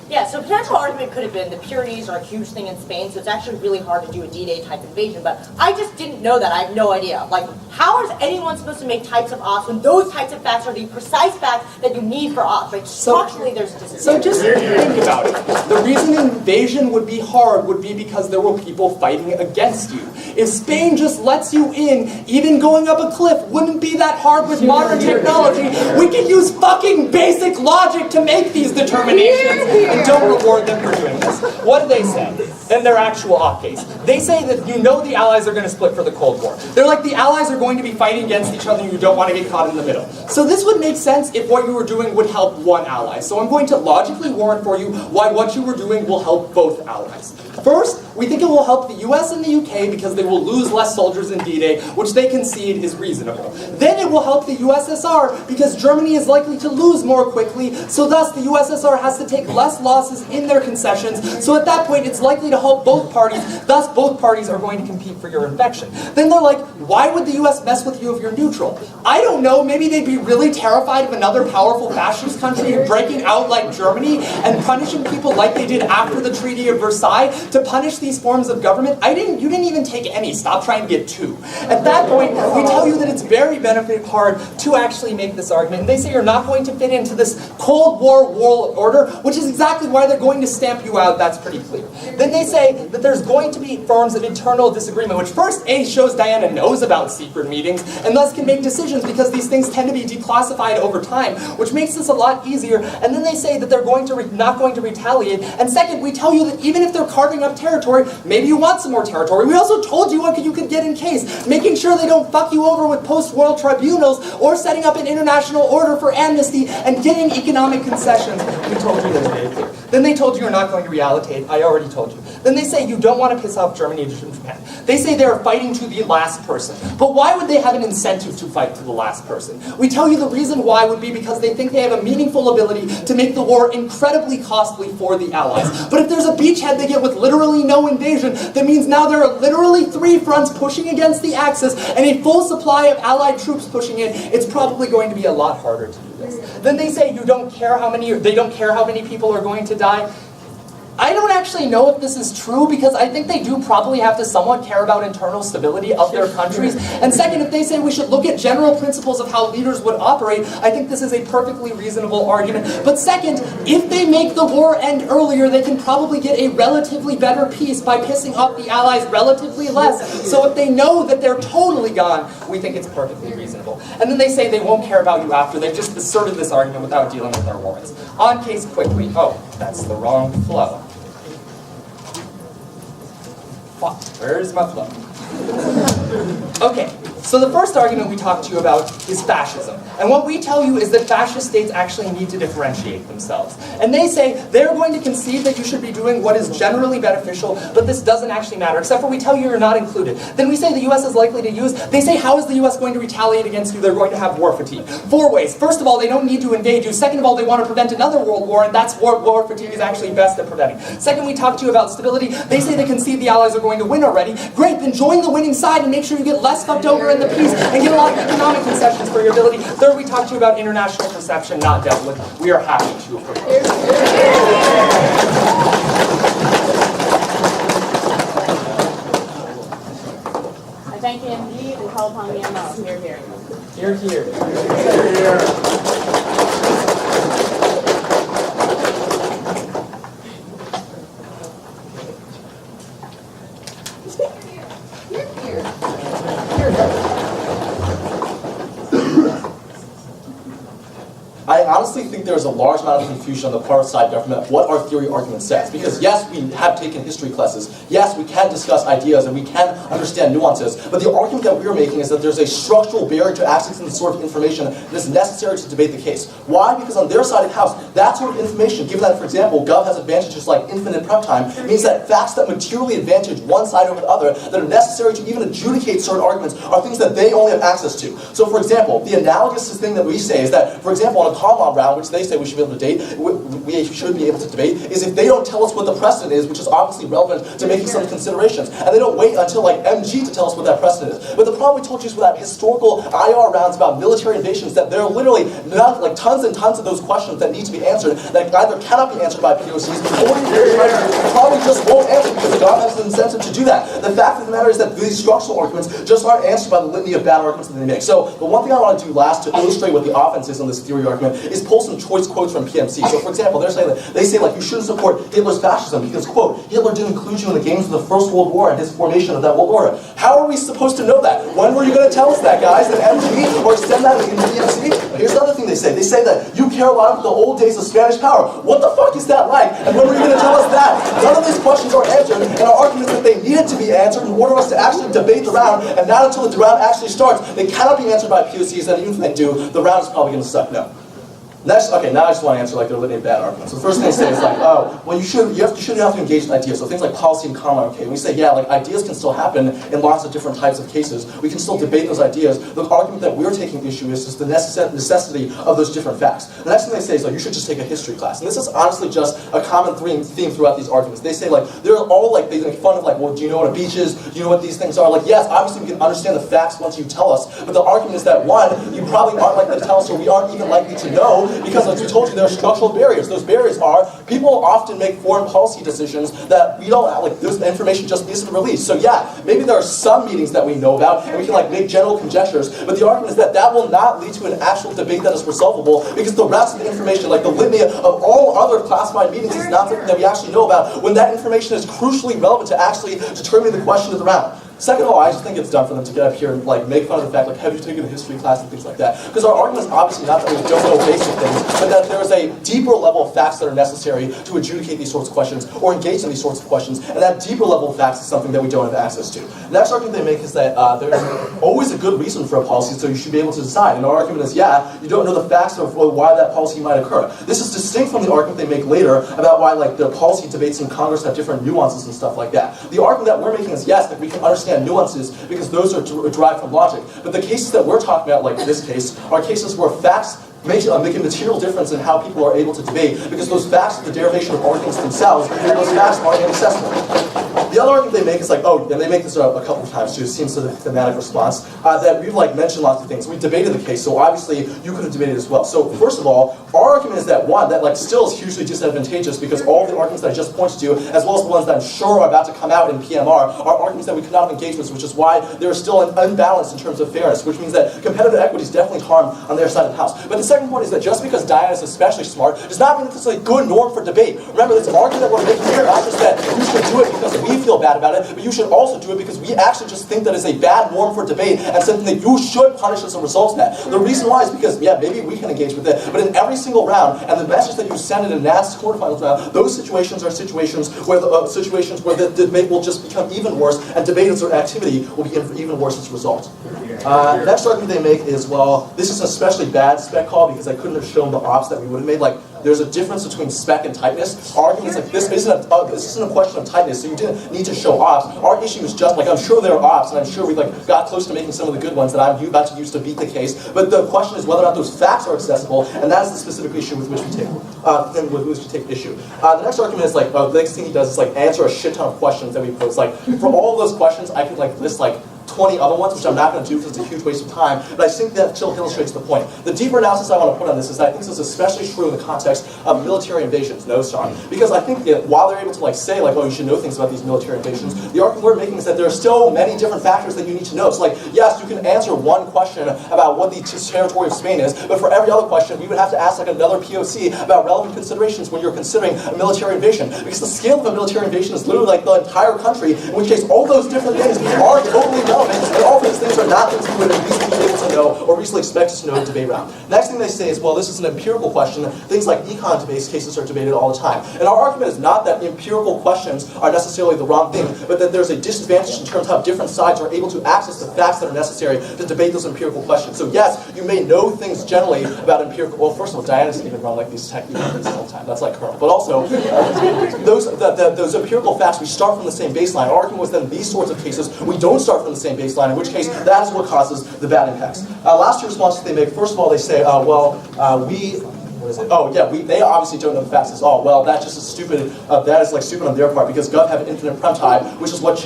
Yeah, so potential argument could have been the Pyrenees are a huge thing in Spain, so it's actually really hard to do a D-Day type invasion, but I just didn't know that. I have no idea. Like, how is anyone supposed to make types of ops when those types of facts are the precise facts that you need for ops? Like, structurally, there's a disagreement. So just think about it. The reason invasion would be hard would be because there were people fighting against you. If Spain just lets you in, even going up a cliff wouldn't be that hard with modern technology. We can use fucking basic logic to make these determinations. And don't reward them for doing this. What do they say in their actual op case? They say that you know the allies are going to split for the Cold War. They're like the allies are going to be fighting against each other and you don't want to get caught in the middle. So this would make sense if what you were doing would help one ally. So I'm going to logically warrant for you why what you were doing will help both allies. First, we think it will help the US and the UK because they will lose less soldiers in D-Day, which they concede is reasonable. Then it will help the USSR because Germany is likely to lose more quickly, so thus the USSR has to take less losses in their concessions, so at that point it's likely to help both parties, thus both parties are going to compete for your infection. Then they're like, why would the US mess with you if you're neutral? I don't know, maybe they'd be really terrified of another powerful fascist country breaking out like Germany and punishing people like they did after the Treaty of Versailles to punish these forms of government. You didn't even take any, stop trying to get two. At that point, we tell you that it's very hard to actually make this argument. And they say you're not going to fit into this Cold War world order, which is exactly why they're going to stamp you out. That's pretty clear. Then they say that there's going to be forms of internal disagreement, which first, A, shows Diana knows about secret meetings, and thus can make decisions because these things tend to be declassified over time, which makes this a lot easier. And then they say that they're not going to retaliate. And second, we tell you that even if they're carving up territory, maybe you want some more territory. We also told you what you could get in case, making sure they don't fuck you over with post-war tribunals or setting up an international order for amnesty and getting economic concessions. We told you that's very clear. Then they told you you're not going to reallocate. I already told you. Then they say you don't want to piss off Germany and Japan. They say they're fighting to the last person. But why would they have an incentive to fight to the last person? We tell you the reason why would be because they think they have a meaningful ability to make the war incredibly costly for the Allies. But if there's a beachhead they get with literally no invasion, that means now there are literally 3 fronts pushing against the Axis and a full supply of Allied troops pushing in. It's probably going to be a lot harder to do this. Then they say they don't care how many people are going to die. I don't actually know if this is true because I think they do probably have to somewhat care about internal stability of their countries. And second, if they say we should look at general principles of how leaders would operate, I think this is a perfectly reasonable argument. But second, if they make the war end earlier, they can probably get a relatively better peace by pissing off the Allies relatively less. So if they know that they're totally gone, we think it's perfectly reasonable. And then they say they won't care about you after. They've just asserted this argument without dealing with their warrants. On case quickly. Oh, that's the wrong flow. Fuck, where's my flow? Okay, So the first argument we talked to you about is fascism. And what we tell you is that fascist states actually need to differentiate themselves. And they say they're going to concede that you should be doing what is generally beneficial, but this doesn't actually matter, except for we tell you you're not included. Then we say the US is likely to use, they say how is the US going to retaliate against you? They're going to have war fatigue. 4 ways. First of all, they don't need to invade you. Second of all, they want to prevent another world war, and that's war fatigue is actually best at preventing. Second, we talk to you about stability. They say they concede the Allies are going to win already. Great, then join the winning side and make sure you get less fucked over in the peace and get a lot of economic concessions for your ability. Third, we talk to you about international perception not dealt with. We are happy to approve. I thank the MD and call upon the MO. Here, here. Here, here. I honestly think there's a large amount of confusion on the part of side government what our theory argument says. Because yes, we have taken history classes. Yes, we can discuss ideas and we can understand nuances. But the argument that we're making is that there's a structural barrier to accessing the sort of information that is necessary to debate the case. Why? Because on their side of the house, that sort of information, given that, for example, Gov has advantages like infinite prep time, means that facts that materially advantage one side over the other, that are necessary to even adjudicate certain arguments, are things that they only have access to. So for example, the analogous thing that we say is that, for example, on a common law round, which they say we should be able to debate, we should be able to debate, is if they don't tell us what the precedent is, which is obviously relevant to making some considerations, and they don't wait until like MG to tell us what that precedent is. But the problem we told you is with that historical IR rounds about military invasions, that there are literally not, like tons and tons of those questions that need to be answered that either cannot be answered by POCs or probably just won't answer because God has an incentive to do that. The fact of the matter is that these structural arguments just aren't answered by the litany of bad arguments that they make. So the one thing I want to do last to illustrate what the offense is on this theory argument is pull some choice quotes from PMC. So for example, they say like you shouldn't support Hitler's fascism because, quote, Hitler didn't include you in the games of the First World War and his formation of that world order. How are we supposed to know that? When were you going to tell us that, guys? At MG or send that in PMC? Here's another thing they say. They say that you care a lot about the old days of Spanish power. What the fuck is that like? And when were you going to tell us that? None of these questions are answered, and our argument is that they needed to be answered in order for us to actually debate the round, and not until the round actually starts. They cannot be answered by POCs, and even if they do, the round is probably going to suck. No. Next, okay, now I just want to answer like their litany of bad arguments. So the first thing they say is like, oh, well you shouldn't have to engage in ideas. So things like policy and common, okay. We say, yeah, like ideas can still happen in lots of different types of cases. We can still debate those ideas. The argument that we're taking issue is just the necessity of those different facts. The next thing they say is like, you should just take a history class. And this is honestly just a common theme throughout these arguments. They say like, they're all like, they make fun of like, well, do you know what a beach is? Do you know what these things are? Like, yes, obviously we can understand the facts once you tell us. But the argument is that one, you probably aren't likely to tell us, or we aren't even likely to know, because as we told you, there are structural barriers. Those barriers are, people often make foreign policy decisions that we don't, like, this information just isn't released. So yeah, maybe there are some meetings that we know about, and we can like make general conjectures, but the argument is that that will not lead to an actual debate that is resolvable, because the rest of the information, like the litany of all other classified meetings, is not something that we actually know about, when that information is crucially relevant to actually determining the question of the round. Second of all, I just think it's dumb for them to get up here and like make fun of the fact, like, have you taken a history class and things like that? Because our argument is obviously not that we don't know basic things, but that there is a deeper level of facts that are necessary to adjudicate these sorts of questions or engage in these sorts of questions, and that deeper level of facts is something that we don't have access to. The next argument they make is that there's always a good reason for a policy, so you should be able to decide. And our argument is, yeah, you don't know the facts of why that policy might occur. This is distinct from the argument they make later about why like the policy debates in Congress have different nuances and stuff like that. The argument that we're making is, yes, that we can understand nuances because those are derived from logic. But the cases that we're talking about, like this case, are cases where facts make a material difference in how people are able to debate, because those facts are the derivation of arguments themselves, and those facts are inaccessible. The other argument they make is like, oh, and they make this a couple of times too, it seems to the thematic response, that we've like mentioned lots of things. We debated the case, so obviously you could have debated as well. So first of all, our argument is that one, that like still is hugely disadvantageous, because all of the arguments that I just pointed to, as well as the ones that I'm sure are about to come out in PMR, are arguments that we could not engage with, which is why there is still an imbalance in terms of fairness, which means that competitive equity is definitely harmed on their side of the house. But the second point is that just because Diana is especially smart does not mean that this is a good norm for debate. Remember, this argument that we're making here, not just that you should do it because we feel bad about it, but you should also do it because we actually just think that it's a bad norm for debate and something that you should punish as a result of that. The reason why is because, yeah, maybe we can engage with it, but in every single round, and the message that you send in a NAS quarterfinals round, those situations are situations where the debate will just become even worse, and debate as an activity will be even worse as a result. The next argument they make is, well, this is an especially bad spec call because I couldn't have shown the ops that we would have made. Like, there's a difference between spec and tightness. Arguments like this isn't a question of tightness, so you didn't need to show ops. Our issue is just like, I'm sure there are ops, and I'm sure we got close to making some of the good ones that I'm about to use to beat the case. But the question is whether or not those facts are accessible, and that is the specific issue with which we take issue. The next argument is like, the next thing he does is like answer a shit ton of questions that we pose. Like, for all of those questions, I could like list like 20 other ones, which I'm not going to do because it's a huge waste of time, but I think that still illustrates the point. The deeper analysis I want to put on this is that I think this is especially true in the context of military invasions, because I think that while they're able to like say like, oh, you should know things about these military invasions, the argument we're making is that there are still many different factors that you need to know. So like, yes, you can answer one question about what the territory of Spain is, but for every other question, we would have to ask like another POC about relevant considerations when you're considering a military invasion, because the scale of a military invasion is literally like the entire country, in which case all those different things are totally relevant. And all these things are not things you would at least be able to know or reasonably expect to know in debate round. Next thing they say is, well, this is an empirical question. Things like econ debate cases are debated all the time. And our argument is not that empirical questions are necessarily the wrong thing, but that there's a disadvantage in terms of how different sides are able to access the facts that are necessary to debate those empirical questions. So yes, you may know things generally about empirical. Well, first of all, Diana doesn't even run like these tech econ all the time. That's like her. But also, those empirical facts, we start from the same baseline. Our argument was that in these sorts of cases, we don't start from the same baseline, in which case that is what causes the bad impacts. Last two responses they make, first of all, they say, they obviously don't know the facts at all. Well, that's just stupid. That is like stupid on their part because Gov have infinite prem time, which is what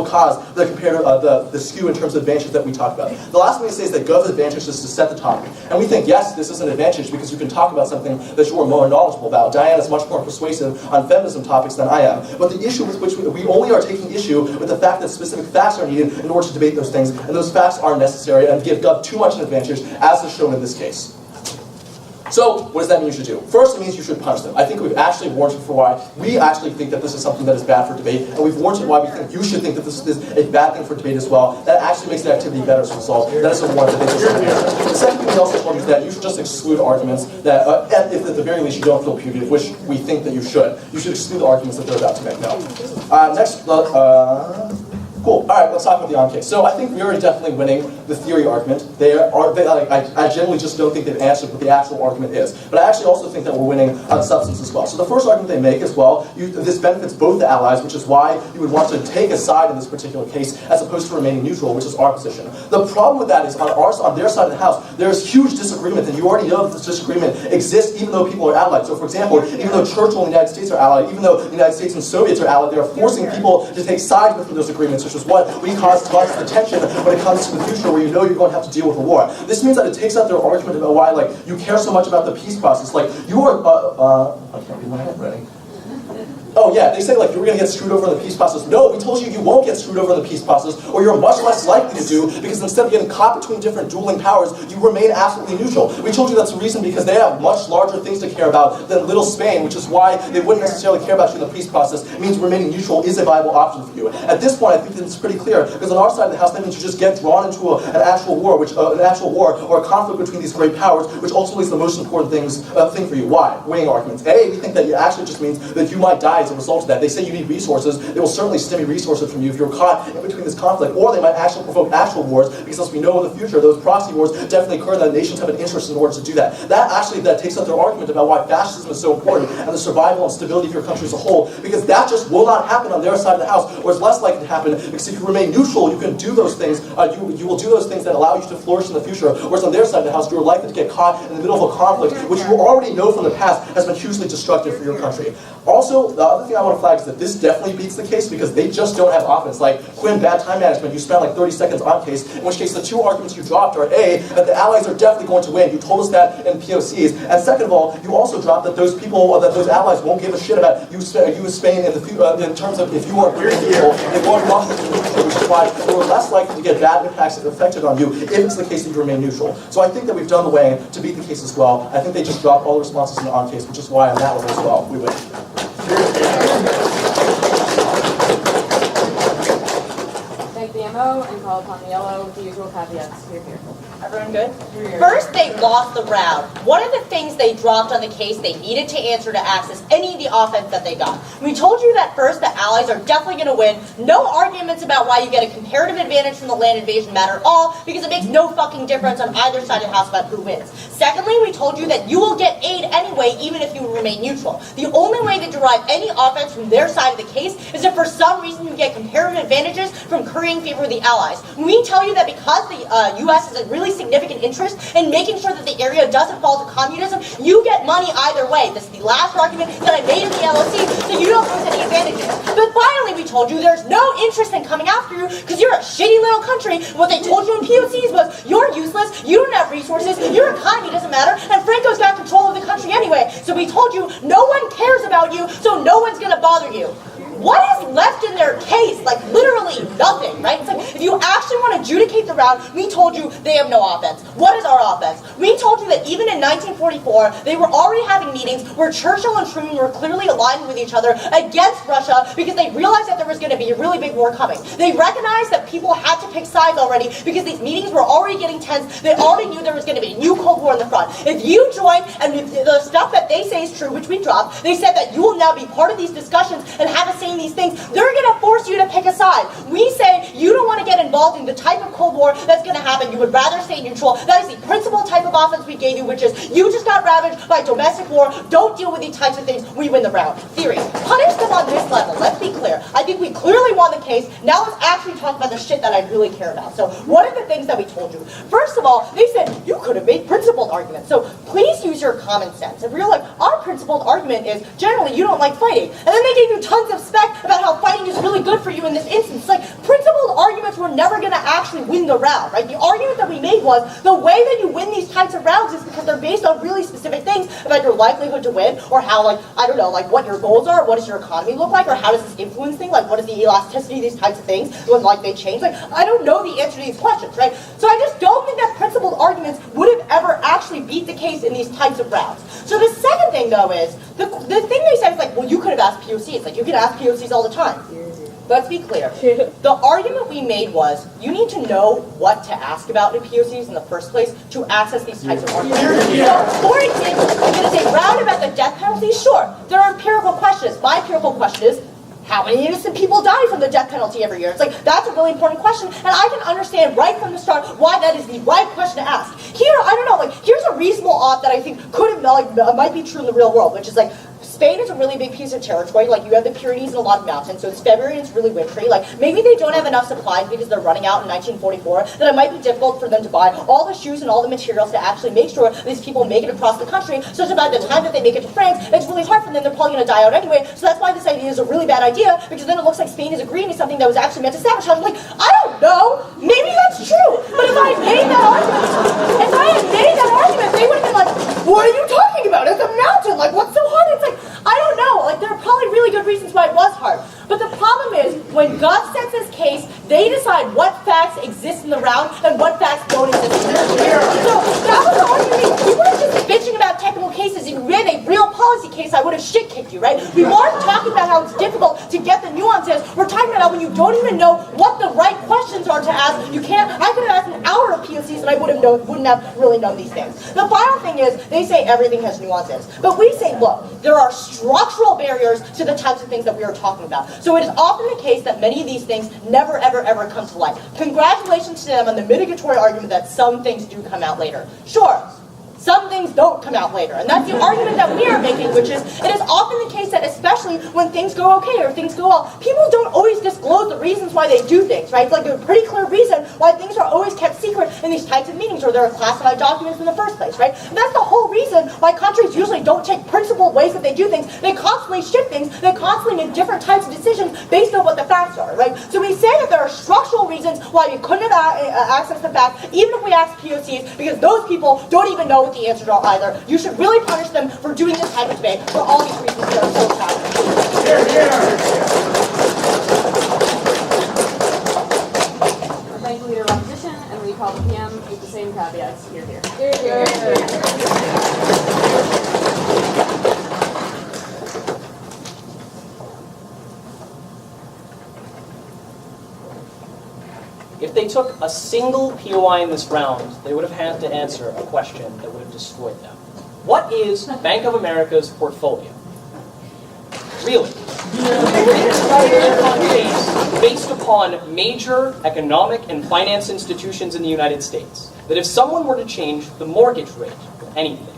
caused the skew in terms of advantages that we talked about. The last thing they say is that Gov's advantage is to set the topic, and we think yes, this is an advantage because you can talk about something that you are more knowledgeable about. Diana is much more persuasive on feminism topics than I am, but the issue with which we only are taking issue with the fact that specific facts are needed in order to debate those things, and those facts are necessary and give Gov too much an advantage, as is shown in this case. So, what does that mean you should do? First, it means you should punish them. I think we've actually warranted for why we actually think that this is something that is bad for debate, and we've warranted why we think you should think that this is a bad thing for debate as well. That actually makes the activity better as a result. That is a warrant that they should answer. The second thing we also told you is that you should just exclude arguments that, if at the very least you don't feel putative, which we think that you should exclude the arguments that they're about to make. No. Cool. All right, let's talk about the on case. So I think we are definitely winning the theory argument. I generally just don't think they've answered what the actual argument is. But I actually also think that we're winning on substance as well. So the first argument they make is, well, this benefits both the allies, which is why you would want to take a side in this particular case as opposed to remaining neutral, which is our position. The problem with that is on their side of the house, there's huge disagreement, and you already know that this disagreement exists even though people are allied. So for example, even though Churchill and the United States are allied, even though the United States and Soviets are allied, they are forcing people to take sides within those agreements, which is what we cause the tension when it comes to the future where you know you're going to have to deal with a war. This means that it takes out their argument about why you care so much about the peace process. Like, you are, I can't read my handwriting. Oh yeah, they say like you're going to get screwed over in the peace process. No, we told you won't get screwed over in the peace process, or you're much less likely to do, because instead of getting caught between different dueling powers, you remain absolutely neutral. We told you that's the reason because they have much larger things to care about than little Spain, which is why they wouldn't necessarily care about you in the peace process. It means remaining neutral is a viable option for you. At this point, I think that it's pretty clear, because on our side of the house, that means you just get drawn into an actual war, or a conflict between these great powers, which ultimately is the most important thing for you. Why? Weighing arguments. A, we think that it actually just means that you might die as a result of that. They say you need resources. They will certainly stimulate resources from you if you're caught in between this conflict, or they might actually provoke actual wars, because as we know in the future, those proxy wars definitely occur, and that nations have an interest in order to do that. That takes up their argument about why fascism is so important, and the survival and stability of your country as a whole, because that just will not happen on their side of the house, or is less likely to happen, because if you remain neutral, you can do those things, you will do those things that allow you to flourish in the future, whereas on their side of the house, you're likely to get caught in the middle of a conflict, which you already know from the past has been hugely destructive for your country. Also, the other thing I want to flag is that this definitely beats the case because they just don't have offense. Like, Quinn, bad time management, you spent like 30 seconds on case, in which case the two arguments you dropped are A, that the allies are definitely going to win. You told us that in POCs. And second of all, you also dropped that those allies won't give a shit about you as Spain in terms of if you weren't weird people, they won't want you to be neutral, which is why we're less likely to get bad impacts affected on you if it's the case that you remain neutral. So I think that we've done the way to beat the case as well. I think they just dropped all the responses in the on case, which is why on that level as well, we win. Take the MO and call upon the yellow with the usual caveats. Here, here. Everyone good? First, they lost the round. One of the things they dropped on the case they needed to answer to access any of the offense that they got. We told you that first, the Allies are definitely going to win. No arguments about why you get a comparative advantage from the land invasion matter at all, because it makes no fucking difference on either side of the house about who wins. Secondly, we told you that you will get aid anyway, even if you remain neutral. The only way to derive any offense from their side of the case is if for some reason you get comparative advantages from currying favor with the Allies. We tell you that because the U.S. has a really significant interest in making sure that the area doesn't fall to communism, you get money either way. This is the last argument that I made in the LLC, so you don't lose any advantages. But finally, we told you there's no interest in coming after you because you're a shitty little country. What they told you in POCs was you're useless, you don't have resources, your economy doesn't matter, and Franco's got control of the country anyway. So we told you no one cares about you, so no one's going to bother you. What is left in their case? Like, literally nothing, right? It's like, if you actually want to adjudicate the round, we told you they have no offense. What is our offense? We told you that even in 1944, they were already having meetings where Churchill and Truman were clearly aligned with each other against Russia because they realized that there was going to be a really big war coming. They recognized that people had to pick sides already because these meetings were already getting tense. They already knew there was going to be a new Cold War in the front. If you join, and if the stuff that they say is true, which we dropped, they said that you will now be part of these discussions and have a say in these things, they're going to force you to pick a side. We say you don't want to get involved in the type of Cold War that's going to happen. You would rather stay neutral. That is the principal type of offense we gave you, which is you just got ravaged by domestic war. Don't deal with these types of things. We win the round. Theory. Punish them on this level. Let's be clear. I think we clearly won the case. Now let's actually talk about the shit that I really care about. So what are the things that we told you? First of all, they said you could have made principled arguments. So please use your common sense. And we're like, our principled argument is generally you don't like fighting. And then they gave you tons of spec about how fighting is really good for you in this instance. Like, principled arguments were never going to actually win the round, right? The argument that we made was the way that you win these types of rounds is because they're based on really specific things about your likelihood to win, or how, like, I don't know, like what your goals are, what does your economy look like, or how does this influence things, like what is the elasticity of these types of things when, like, they change. Like, I don't know the answer to these questions, right? So I just don't think that principled arguments would have ever actually beat the case in these types of rounds. So the second thing, though, is the thing they said is like, well, you could have asked POCs. Like, you can ask POCs all the time. Let's be clear. The argument we made was you need to know what to ask about in POCs in the first place to access these types of arguments. So, for example, if it is a round about the death penalty, sure, there are empirical questions. My empirical question is, how many innocent people die from the death penalty every year? It's like, that's a really important question, and I can understand right from the start why that is the right question to ask. Here, I don't know, like, here's a reasonable op that I think could have, like, might be true in the real world, which is like, Spain is a really big piece of territory. Like, you have the Pyrenees and a lot of mountains, so it's February and it's really wintry. Like, maybe they don't have enough supplies because they're running out in 1944, that it might be difficult for them to buy all the shoes and all the materials to actually make sure these people make it across the country, such that by the time that they make it to France, it's really hard for them. They're probably going to die out anyway. So that's why this idea is a really bad idea, because then it looks like Spain is agreeing to something that was actually meant to sabotage. I'm like, I don't know. Maybe that's true. But if I had made that argument, they would have been like, what are you talking about? It's a mountain. Like, what's so hard? It's like, I don't know. Like, there are probably really good reasons why it was hard. But the problem is, when God sets his case, they decide what facts exist in the round and what facts don't exist in the round. So that was the argument. You weren't just bitching about technical cases. You ran a real policy case, I would have shit-kicked you, right? We weren't talking about how it's difficult to get the nuances. We're talking about how when you don't even know what the right questions are to ask, you can't. I could have asked an hour of POCs and I wouldn't have really known these things. The final thing is, they say everything has nuances. But we say, look, there are structural barriers to the types of things that we are talking about. So it is often the case that many of these things never, ever, ever come to light. Congratulations to them on the mitigatory argument that some things do come out later. Sure. Some things don't come out later. And that's the argument that we are making, which is, it is often the case that especially when things go okay or things go well, people don't always disclose the reasons why they do things, right? It's like a pretty clear reason why things are always kept secret in these types of meetings, or there are classified documents in the first place, right? And that's the whole reason why countries usually don't take principled ways that they do things. They constantly shift things. They constantly make different types of decisions based on what the facts are, right? So we say that there are structural reasons why we couldn't have accessed the facts, even if we asked POCs, because those people don't even know what the answers are either. You should really punish them for doing this type of debate for all these reasons that are so challenging. Thank you, Leader of Opposition, and we call the PM with the same caveats. Here, here. If they took a single POI in this round, they would have had to answer a question that would have destroyed them. What is Bank of America's portfolio? Really? Based upon major economic and finance institutions in the United States, that if someone were to change the mortgage rate of anything,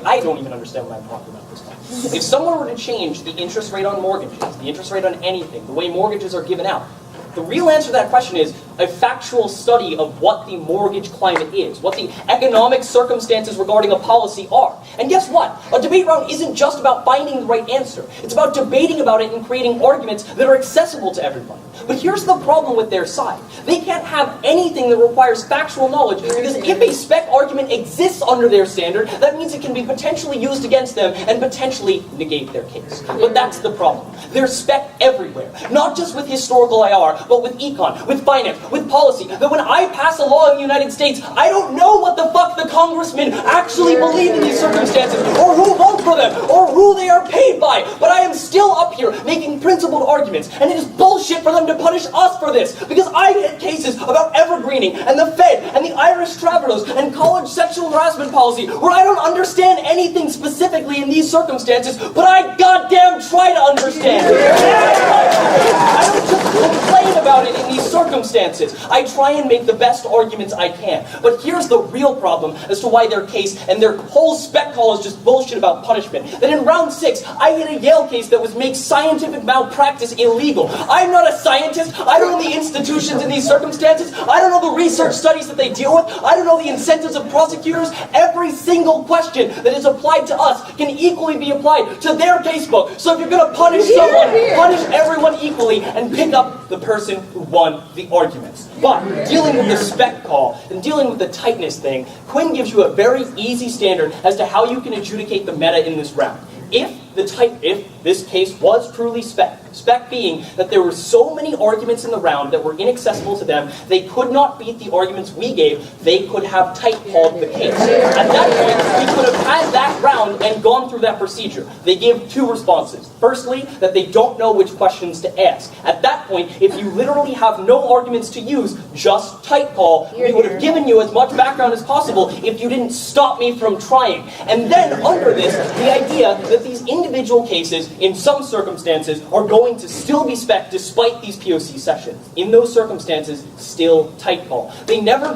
I don't even understand what I'm talking about this time. If someone were to change the interest rate on mortgages, the interest rate on anything, the way mortgages are given out, the real answer to that question is a factual study of what the mortgage climate is, what the economic circumstances regarding a policy are. And guess what? A debate round isn't just about finding the right answer. It's about debating about it and creating arguments that are accessible to everybody. But here's the problem with their side. They can't have anything that requires factual knowledge, because if a spec argument exists under their standard, that means it can be potentially used against them and potentially negate their case. But that's the problem. There's spec everywhere, not just with historical IR, but with econ, with finance, with policy, that when I pass a law in the United States, I don't know what the fuck the congressmen actually believe in these circumstances, or who votes for them, or who they are paid by, but I am still up here making principled arguments, and it is bullshit for them to punish us for this, because I get cases about evergreening, and the Fed, and the Irish Travelers, and college sexual harassment policy, where I don't understand anything specifically in these circumstances, but I goddamn try to understand. I don't just complain about it in these circumstances. I try and make the best arguments I can. But here's the real problem as to why their case and their whole spec call is just bullshit about punishment. That in round 6, I hit a Yale case that was make scientific malpractice illegal. I'm not a scientist. I don't know the institutions in these circumstances. I don't know the research studies that they deal with. I don't know the incentives of prosecutors. Every single question that is applied to us can equally be applied to their casebook. So if you're going to punish someone, punish everyone equally and pick up the person who won the arguments. But dealing with the spec call and dealing with the tightness thing, Quinn gives you a very easy standard as to how you can adjudicate the meta in this round. If this case was truly spec being that there were so many arguments in the round that were inaccessible to them, they could not beat the arguments we gave, they could have tight called the case. At that point, we could have had that round and gone through that procedure. They gave 2 responses. Firstly, that they don't know which questions to ask. At that point, if you literally have no arguments to use, just tight call, we would have given you as much background as possible if you didn't stop me from trying. And then under this, the idea that these individual cases, in some circumstances, are going to still be spec despite these POC sessions. In those circumstances, still tight call. They never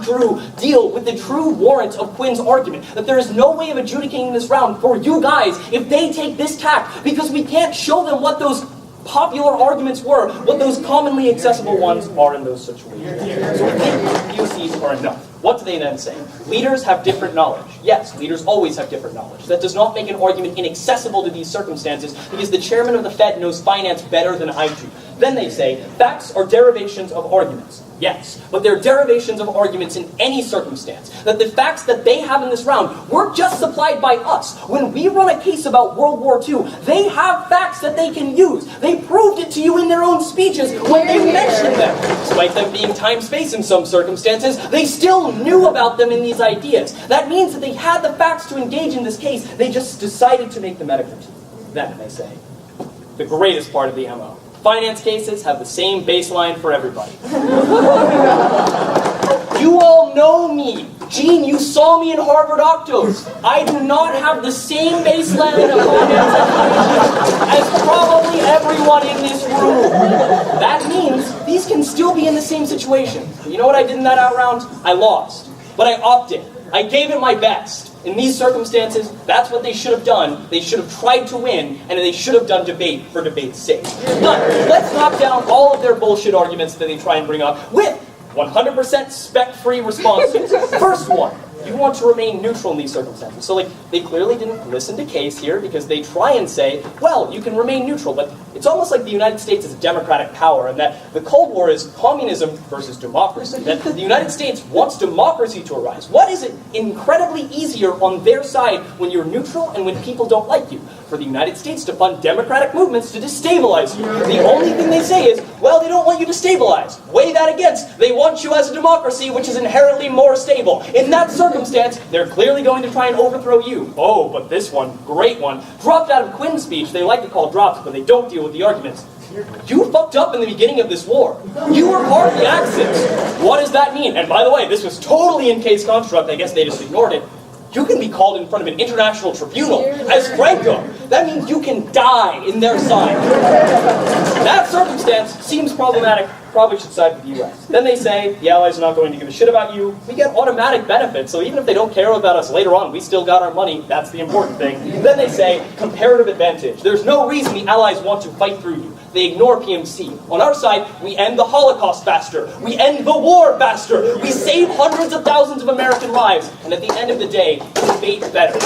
deal with the true warrant of Quinn's argument, that there is no way of adjudicating this round for you guys if they take this tack, because we can't show them what those popular arguments were, what those commonly accessible ones are in those situations. So we think POCs are enough. What do they then say? Leaders have different knowledge. Yes, leaders always have different knowledge. That does not make an argument inaccessible to these circumstances, because the chairman of the Fed knows finance better than I do. Then they say, facts are derivations of arguments. Yes, but they're derivations of arguments in any circumstance. That the facts that they have in this round weren't just supplied by us. When we run a case about World War II, they have facts that they can use. They proved it to you in their own speeches when they mentioned them. Despite them being time-space in some circumstances, they still knew about them in these ideas. That means that they had the facts to engage in this case. They just decided to make the metacritic. Then they say, the greatest part of the MO. Finance cases have the same baseline for everybody. You all know me. Gene, you saw me in Harvard Octos. I do not have the same baseline of finance as probably everyone in this room. That means these can still be in the same situation. You know what I did in that out round? I lost. But I opted. I gave it my best. In these circumstances, that's what they should have done. They should have tried to win, and they should have done debate for debate's sake. But let's knock down all of their bullshit arguments that they try and bring up with 100% spec-free responses. First one, you want to remain neutral in these circumstances. So they clearly didn't listen to case here, because they try and say, well, you can remain neutral, but it's almost like the United States is a democratic power, and that the Cold War is communism versus democracy. That the United States wants democracy to arise. What is it incredibly easier on their side when you're neutral and when people don't like you? For the United States to fund democratic movements to destabilize you. The only thing they say is, well, they don't want you to stabilize. Weigh that against, they want you as a democracy, which is inherently more stable. In that circumstance, they're clearly going to try and overthrow you. Oh, but this one, great one, dropped out of Quinn's speech. They like to call drops, but they don't deal with the arguments. You fucked up in the beginning of this war. You were part of the Axis. What does that mean? And by the way, this was totally in case construct. I guess they just ignored it. You can be called in front of an international tribunal as Franco. That means you can die in their sign. That circumstance seems problematic. Probably should side with the U.S. Then they say, the Allies are not going to give a shit about you. We get automatic benefits, so even if they don't care about us later on, we still got our money. That's the important thing. Then they say, comparative advantage. There's no reason the Allies want to fight through you. They ignore PMC. On our side, we end the Holocaust faster. We end the war faster. We save hundreds of thousands of American lives. And at the end of the day, we fate better.